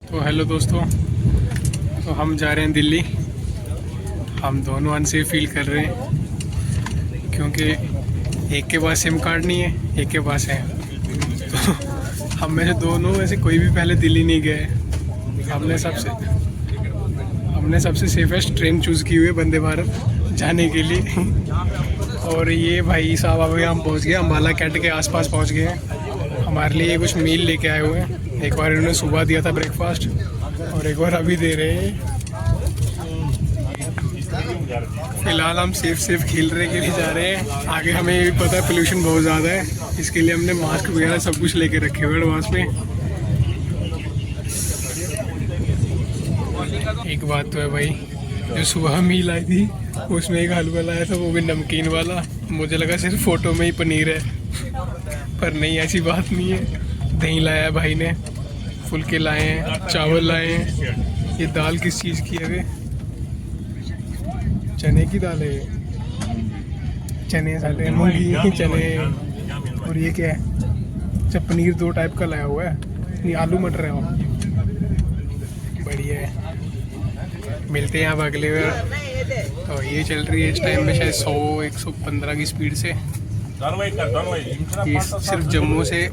तो हेलो दोस्तों, तो हम जा रहे हैं दिल्ली। हम दोनों अनसेफ फील कर रहे हैं क्योंकि एक के पास सिम कार्ड नहीं है, एक के पास है। तो हम में से दोनों में से कोई भी पहले दिल्ली नहीं गए। हमने सबसे सेफेस्ट ट्रेन चूज़ की हुई है, वंदे भारत जाने के लिए। और ये भाई साहब अभी हम पहुंच गए, अम्बाला कैंट के आसपास पहुंच गए हैं। हमारे लिए कुछ मील लेके आए हुए हैं। एक बार इन्होंने सुबह दिया था ब्रेकफास्ट और एक बार अभी दे रहे हैं। फिलहाल हम सेफ खेल रहे के लिए जा रहे हैं। आगे हमें ये भी पता है पोल्यूशन बहुत ज़्यादा है, इसके लिए हमने मास्क वगैरह सब कुछ लेके रखे हुए एडवांस में। एक बात तो है भाई, जो सुबह मील आई थी उसमें एक हलवा लाया था, वो भी नमकीन वाला। मुझे लगा सिर्फ फ़ोटो में ही पनीर है, पर नहीं, ऐसी बात नहीं है। दही लाया भाई ने, फुलके लाए हैं, चावल लाए हैं। ये दाल किस चीज़ की है? चने की दाल है, चने साले मूंगी चने। और ये क्या है? अच्छा, पनीर दो टाइप का लाया हुआ है, ये आलू मटर है। बढ़िया है। मिलते हैं आप अगले बार। तो ये चल रही है इस टाइम में शायद 100-115 की स्पीड से। ये सिर्फ जम्मू से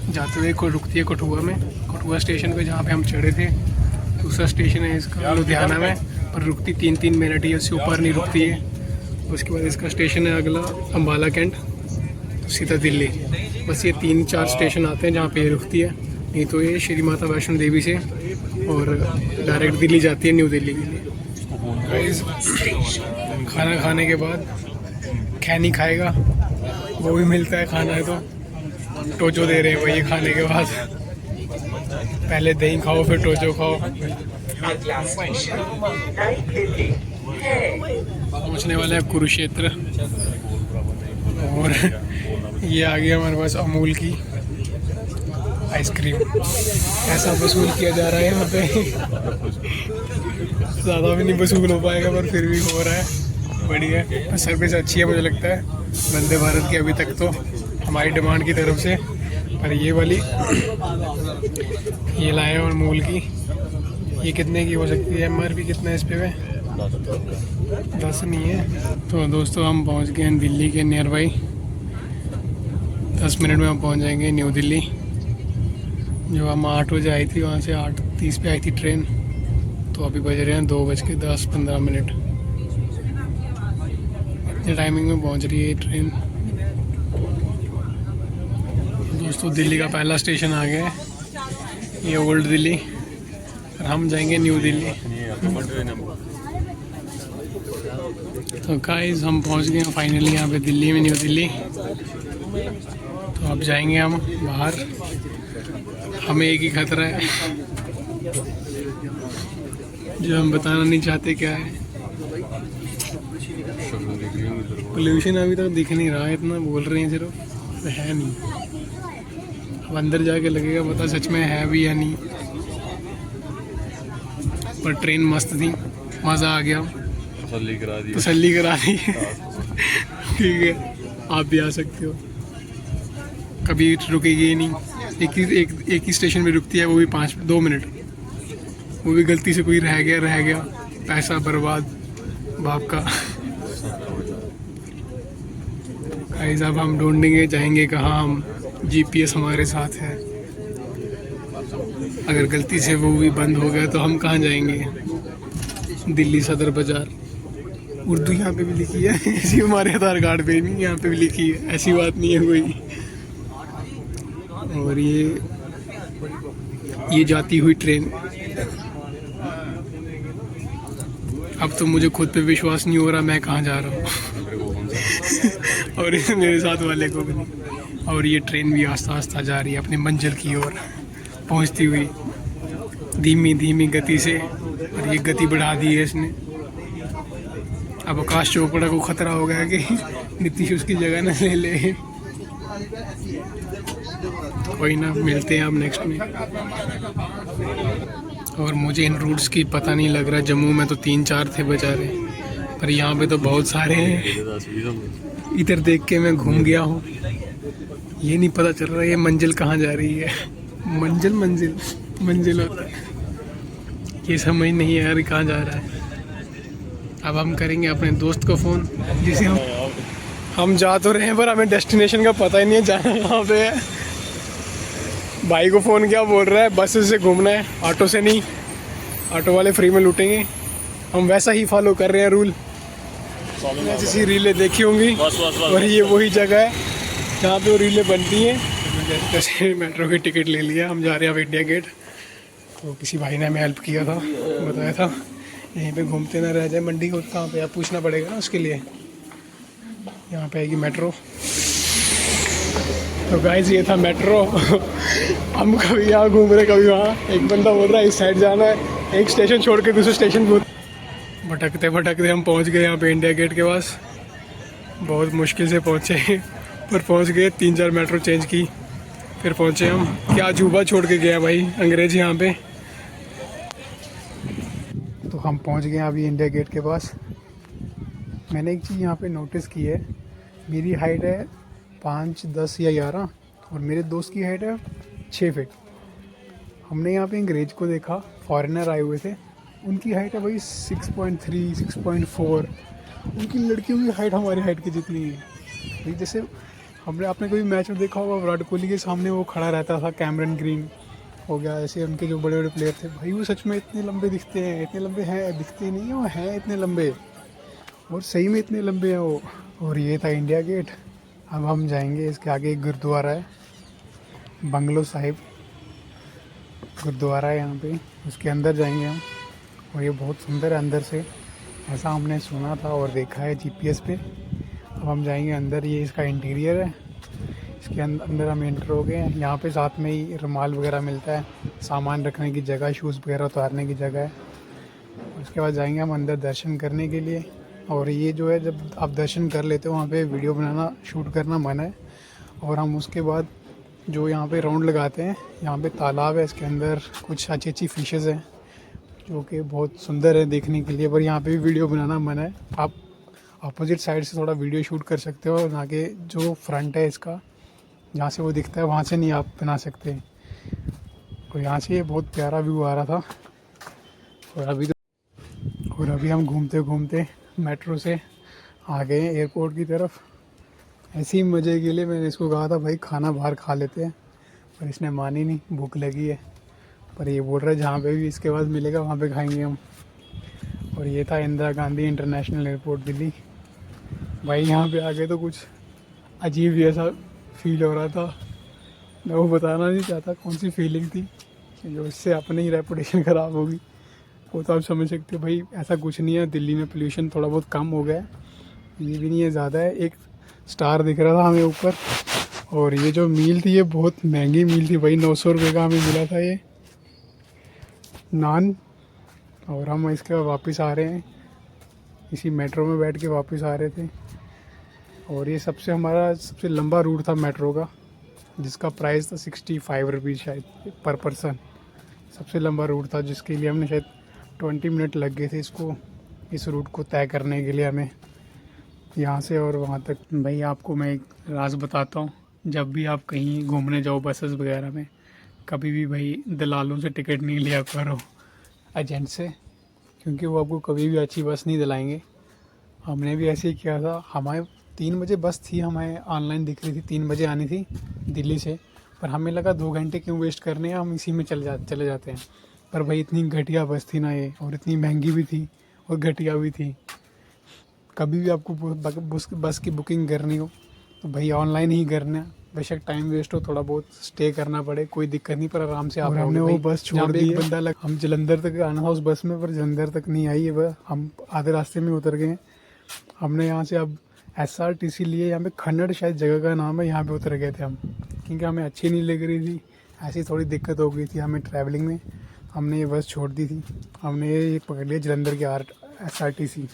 जाते हुए को रुकती है कठुआ में, कठुआ स्टेशन पे जहाँ पे हम चढ़े थे। दूसरा स्टेशन है इसका लुधियाना में, पर रुकती 3-3 मिनट ही, उससे ऊपर नहीं रुकती है। उसके बाद इसका स्टेशन है अगला अम्बाला कैंट, तो सीधा दिल्ली। बस ये 3-4 स्टेशन आते हैं जहाँ पे ये रुकती है। नहीं तो ये श्री माता वैष्णो देवी से और डायरेक्ट दिल्ली जाती है, न्यू दिल्ली के लिए। खाना खाने के बाद खैनी खाएगा, वो भी मिलता है खाना है तो टोचो दे रहे हैं भाई। खाने के बाद पहले दही खाओ फिर टोचो खाओ। पहुंचने वाले हैं कुरुक्षेत्र, और ये आ गया हमारे पास अमूल की आइसक्रीम। ऐसा वसूल किया जा रहा है यहाँ पे। ज़्यादा भी नहीं वसूल हो पाएगा, पर फिर भी हो रहा है। बढ़िया है, सर्विस अच्छी है मुझे लगता है वंदे भारत की अभी तक तो, हमारी डिमांड की तरफ से। पर ये वाली ये लाए और अमूल की, ये कितने की हो सकती है? MRP कितना है इस पे? 10 नहीं है। तो दोस्तों हम पहुंच गए हैं दिल्ली के नियर बाई। 10 मिनट में हम पहुंच जाएंगे न्यू दिल्ली। जो हम 8 बजे आई थी, वहाँ से 8:30 पे आई थी ट्रेन, तो अभी बज रहे हैं 2:10-15। इतने टाइमिंग में पहुंच रही है ये ट्रेन। दोस्तों दिल्ली का पहला स्टेशन आ गया है, ये ओल्ड दिल्ली, और हम जाएंगे न्यू दिल्ली। तो गाइस हम पहुंच गए हैं फाइनली यहाँ पे दिल्ली में, न्यू दिल्ली। तो अब जाएंगे हम बाहर। हमें एक ही खतरा है जो हम बताना नहीं चाहते, क्या है? पोल्यूशन अभी तक दिख नहीं रहा है, इतना बोल रहे हैं सिर्फ, तो है नहीं। अब अंदर जाके लगेगा पता सच में है भी या नहीं। पर ट्रेन मस्त थी, मज़ा आ गया, तसल्ली करा दी। ठीक है, आप भी आ सकते हो, कभी रुकेगी ही नहीं। एक ही स्टेशन में रुकती है, वो भी 2 मिनट। वो भी गलती से कोई रह गया, पैसा बर्बाद बाप का। गाइस अब हम ढूंढेंगे जाएंगे कहाँ हम, GPS हमारे साथ है। अगर गलती से वो भी बंद हो गया तो हम कहाँ जाएंगे? दिल्ली सदर बाज़ार। उर्दू यहाँ पे भी लिखी है, ऐसी हमारे आधार कार्ड पे नहीं, यहाँ पे भी लिखी है, ऐसी बात नहीं है कोई। और ये जाती हुई ट्रेन। अब तो मुझे खुद पे विश्वास नहीं हो रहा मैं कहाँ जा रहा हूँ। और मेरे साथ वाले को भी नहीं। और ये ट्रेन भी आस्ता आस्ता जा रही है अपनी मंजिल की ओर, पहुँचती हुई धीमी गति से। और ये गति बढ़ा दी है इसने। अब आकाश चोपड़ा को खतरा हो गया कि नीतीश उसकी जगह न ले ले। कोई ना, मिलते हैं अब नेक्स्ट में। और मुझे इन रूट्स की पता नहीं लग रहा। जम्मू में तो 3-4 थे बेचारे, पर यहाँ पे तो बहुत सारे हैं। इधर देख के मैं घूम गया हूँ, ये नहीं पता चल रहा ये मंजिल कहाँ जा रही है। मंजिल होता है। ये समझ नहीं है यार कहाँ जा रहा है। अब हम करेंगे अपने दोस्त को फ़ोन, जिसे हम जा तो रहे हैं पर हमें डेस्टिनेशन का पता ही नहीं है जाना कहाँ पे है। भाई को फ़ोन किया, बोल रहा है बस से घूमना है, ऑटो से नहीं, ऑटो वाले फ्री में लूटेंगे। हम वैसा ही फॉलो कर रहे हैं रूल, जैसी रीलें देखी होंगी। और ये वही जगह है जहाँ पे वो रीलें बनती हैं। जैसे मेट्रो की टिकट ले लिया, हम जा रहे हैं अब इंडिया गेट। तो किसी भाई ने हमें हेल्प किया था, बताया था यहीं पे घूमते ना रह जाए मंडी को, कहाँ पे आप पूछना पड़ेगा ना उसके लिए। यहाँ पे आएगी मेट्रो। तो गाइस ये था मेट्रो। हम कभी यहाँ घूम रहे कभी वहाँ। एक बंदा बोल रहा है इस साइड जाना है, एक स्टेशन छोड़ के दूसरे स्टेशन पर भटकते भटकते हम पहुँच गए यहाँ पे इंडिया गेट के पास। बहुत मुश्किल से पहुँचे पर पहुँच गए। 3-4 मेट्रो चेंज की फिर पहुँचे हम। क्या अजूबा छोड़ के गया भाई अंग्रेज यहाँ पे। तो हम पहुँच गए अभी इंडिया गेट के पास। मैंने एक चीज़ यहाँ पे नोटिस की है, मेरी हाइट है 5, 10 या 11 और मेरे दोस्त की हाइट है 6 फीट। हमने यहाँ पे अंग्रेज को देखा, फॉरेनर आए हुए थे, उनकी हाइट है भाई 6.3, 6.4। उनकी लड़कियों की हाइट हमारी हाइट की जितनी है भाई। जैसे आपने कोई मैच में देखा होगा, विराट कोहली के सामने वो खड़ा रहता था, कैमरन ग्रीन हो गया, ऐसे उनके जो बड़े बड़े प्लेयर थे भाई, वो सच में इतने लंबे दिखते हैं। इतने लंबे हैं, दिखते नहीं है, वो हैं इतने लंबे, और सही में इतने लंबे हैं वो। और ये था इंडिया गेट। अब हम जाएंगे, इसके आगे एक गुरुद्वारा है, बंगलो साहिब गुरुद्वारा है यहाँ पे, उसके अंदर जाएंगे हम। और ये बहुत सुंदर है अंदर से, ऐसा हमने सुना था और देखा है जीपीएस पे। अब हम जाएंगे अंदर, ये इसका इंटीरियर है। इसके अंदर हम एंटर हो गए हैं। यहाँ पे साथ में ही रुमाल वगैरह मिलता है, सामान रखने की जगह, शूज़ वगैरह उतारने की जगह है। उसके बाद जाएंगे हम अंदर दर्शन करने के लिए। और ये जो है, जब आप दर्शन कर लेते हो वहाँ पे वीडियो बनाना, शूट करना मना है। और हम उसके बाद जो यहाँ पे राउंड लगाते हैं, यहाँ पे तालाब है, इसके अंदर कुछ अच्छी अच्छी फिशेज़ हैं जो कि बहुत सुंदर है देखने के लिए, पर यहाँ पे भी वीडियो बनाना मना है। आप अपोजिट साइड से थोड़ा वीडियो शूट कर सकते हो, ना कि जो फ्रंट है इसका, जहाँ से वो दिखता है वहाँ से नहीं आप बना सकते। और यहाँ से ये बहुत प्यारा व्यू आ रहा था। और अभी हम घूमते घूमते मेट्रो से आ गए हैं एयरपोर्ट की तरफ। ऐसे ही मज़े के लिए मैंने इसको कहा था भाई खाना बाहर खा लेते हैं, पर इसने मानी नहीं, भूख लगी है। पर ये बोल रहा है जहाँ पे भी इसके बाद मिलेगा वहाँ पे खाएंगे हम। और ये था इंदिरा गांधी इंटरनेशनल एयरपोर्ट दिल्ली। भाई यहाँ पे आके तो कुछ अजीब ही ऐसा फील हो रहा था, मैं वो बताना नहीं चाहता कौन सी फीलिंग थी, जो इससे अपनी ही रेपुटेशन ख़राब होगी वो तो आप समझ सकते हो। भाई ऐसा कुछ नहीं है, दिल्ली में पोल्यूशन थोड़ा बहुत कम हो गया है, ये भी नहीं है ज़्यादा है। एक स्टार दिख रहा था हमें ऊपर। और ये जो मील थी ये बहुत महंगी मील थी भाई, 900 रुपये का हमें मिला था ये नान। और हम इसके बाद वापस आ रहे हैं, इसी मेट्रो में बैठ के वापस आ रहे थे। और ये हमारा सबसे लंबा रूट था मेट्रो का, जिसका प्राइस था 65 रुपीज़ शायद पर पर्सन। सबसे लंबा रूट था जिसके लिए हमने शायद 20 मिनट लग गए थे इस रूट को तय करने के लिए हमें, यहाँ से और वहाँ तक। भाई आपको मैं एक राज बताता हूँ, जब भी आप कहीं घूमने जाओ बसेस वगैरह में, कभी भी भाई दलालों से टिकट नहीं लिया करो, एजेंट से, क्योंकि वो आपको कभी भी अच्छी बस नहीं दिलाएंगे। हमने भी ऐसे ही किया था। हमारे 3 बजे बस थी, हमें ऑनलाइन दिख रही थी 3 बजे आनी थी दिल्ली से, पर हमें लगा 2 घंटे क्यों वेस्ट करने हैं, हम इसी में चले जाते हैं। पर भाई इतनी घटिया बस थी ना ये, और इतनी महंगी भी थी और घटिया भी थी। कभी भी आपको बस की बुकिंग करनी हो तो भाई ऑनलाइन ही करना, बेशक टाइम वेस्ट हो, थोड़ा बहुत स्टे करना पड़े, कोई दिक्कत नहीं, पर आराम से आप। हमने वो बस छोड़ दी, एक बंदा हम जलंधर तक आना था उस बस में, पर जलंधर तक नहीं आई है बस, हम आधे रास्ते में उतर गए। हमने यहाँ से अब SRTC लिए, यहाँ पे खन्नड़ शायद जगह का नाम है, यहाँ पे उतर गए थे हम, क्योंकि हमें अच्छी नहीं लग रही थी, ऐसी थोड़ी दिक्कत हो गई थी हमें ट्रैवलिंग में। हमने ये बस छोड़ दी थी, हमने ये पकड़ लिया जलंधर के SRTC।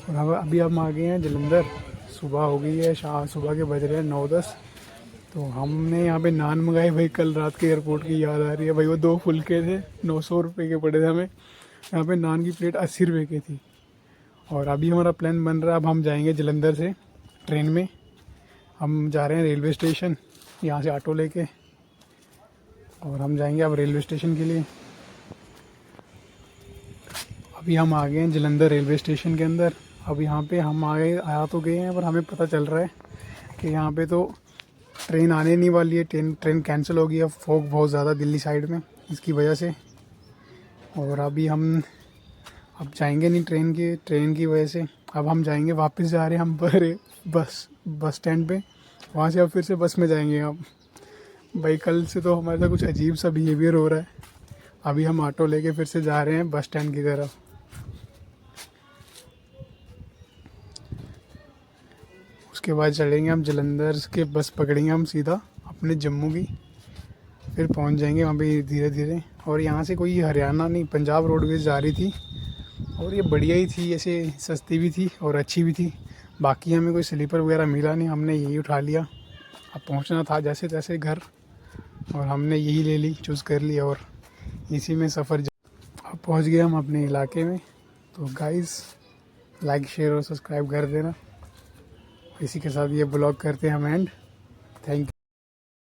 और अभी हम आ गए हैं जलंधर, सुबह हो गई है, सुबह के बज रहे हैं 9-10। तो हमने यहाँ पे नान मंगाए भाई, कल रात के एयरपोर्ट की याद आ रही है भाई। वो 2 फुलके थे, 900 रुपये के पड़े थे हमें। यहाँ पे नान की प्लेट 80 रुपये की थी। और अभी हमारा प्लान बन रहा है, अब हम जाएंगे जलंधर से ट्रेन में। हम जा रहे हैं रेलवे स्टेशन, यहाँ से ऑटो लेके, और हम जाएंगे अब रेलवे स्टेशन के लिए। अभी हम आ गए हैं जलंधर रेलवे स्टेशन के अंदर। अब यहाँ पे हम आया तो गए हैं, पर हमें पता चल रहा है कि यहाँ पे तो ट्रेन आने नहीं वाली है। ट्रेन कैंसिल हो गई है। फॉग बहुत ज़्यादा दिल्ली साइड में, इसकी वजह से। और अभी हम अब जाएंगे नहीं ट्रेन की वजह से। अब हम जाएंगे, वापस जा रहे हैं हम बस स्टैंड पे। वहाँ से अब फिर से बस में जाएंगे हम। भाई कल से तो हमारे साथ कुछ अजीब सा बिहेवियर हो रहा है। अभी हम ऑटो लेके फिर से जा रहे हैं बस स्टैंड की तरफ। उसके बाद चलेंगे हम जलंधर के, बस पकड़ेंगे हम सीधा अपने जम्मू की। फिर पहुंच जाएंगे वहाँ पे धीरे धीरे। और यहाँ से कोई हरियाणा नहीं, पंजाब रोडवेज जा रही थी। और ये बढ़िया ही थी, ऐसे सस्ती भी थी और अच्छी भी थी। बाकी हमें कोई स्लीपर वगैरह मिला नहीं, हमने यही उठा लिया। अब पहुंचना था जैसे तैसे घर, और हमने यही ले ली, चूज़ कर लिया और इसी में सफ़र। अब पहुंच गए हम अपने इलाके में। तो गाइस लाइक शेयर और सब्सक्राइब कर देना। इसी के साथ ये ब्लॉग करते हैं हम एंड। Thank you.